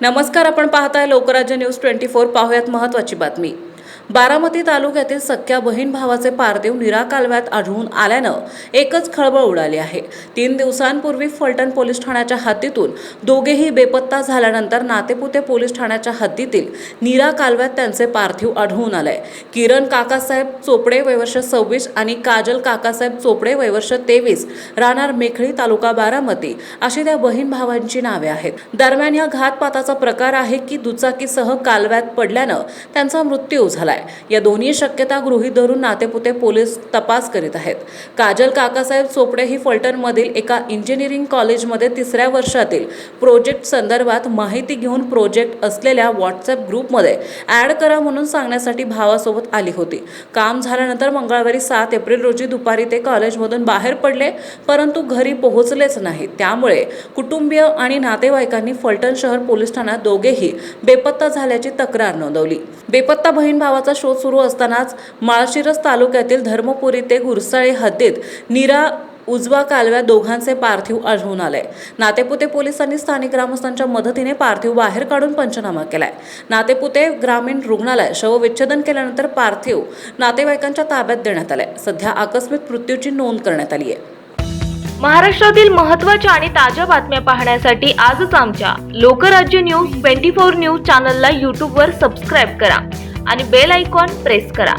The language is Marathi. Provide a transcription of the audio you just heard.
नमस्कार, आपण पाहताय लोकराज्य न्यूज 24। पाहुयात महत्त्वाची बातमी। बारामती तालुक्यातील सख्या बहीण भावाचे पार्थिव नीरा कालव्यात आढळून आल्यानं एकच खळबळ उडाली आहे। 3 दिवसांपूर्वी फलटण पोलीस ठाण्याच्या हद्दीतून दोघेही बेपत्ता झाल्यानंतर नातेपुते पोलीस ठाण्याच्या हद्दीतील नीरा कालव्यात त्यांचे पार्थिव आढळून आले। किरण काकासाहेब चोपडे वय वर्ष 26 आणि काजल काकासाहेब चोपडे वय वर्ष 23 राहणार मेखळी तालुका बारामती अशी त्या बहीण भावांची नावे आहेत। दरम्यान या घातपाताचा प्रकार आहे की दुचाकीसह कालव्यात पडल्यानं त्यांचा मृत्यू झाला। या दोन्ही शक्यता गृहीत धरून नातेपुते पोलीस तपास करीत आहेत। काजल काकासाहेब चोपडे ही फलटण मधील एका इंजिनिअरिंग कॉलेजमध्ये 3ऱ्या वर्षातील प्रोजेक्ट संदर्भात माहिती घेऊन प्रोजेक्ट असलेल्या व्हॉट्सअप ग्रुपमध्ये ऍड करा म्हणून सांगण्यासाठी भावासोबत आली होती। काम झाल्यानंतर मंगळवारी 7 एप्रिल रोजी दुपारी ते कॉलेजमधून बाहेर पडले, परंतु घरी पोहोचलेच नाही। त्यामुळे कुटुंबीय आणि नातेवाईकांनी फलटण शहर पोलीस ठाण्यात दोघेही बेपत्ता झाल्याची तक्रार नोंदवली। बेपत्ता बहीण भावाचा शोध सुरू असतानाच माळशिरस तालुक्यातील धर्मपुरी ते गुरसाळे हद्दीत नीरा उजवा कालव्यात दोघांचे पार्थिव आढळून आले। नातेपुते पोलिसांनी स्थानिक ग्रामस्थांच्या मदतीने पार्थिव बाहेर काढून पंचनामा केलाय। नातेपुते ग्रामीण रुग्णालय शवविच्छेदन केल्यानंतर पार्थिव नातेवाईकांच्या ताब्यात देण्यात आले। सध्या आकस्मिक मृत्यूची नोंद करण्यात आली आहे। महाराष्ट्रातील महत्त्वाच्या आणि ताज्या बातम्या पाहण्यासाठी आजच आमच्या लोकराज्य न्यूज 24 न्यूज चॅनलला YouTube वर सबस्क्राइब करा आणि बेल आयकॉन प्रेस करा।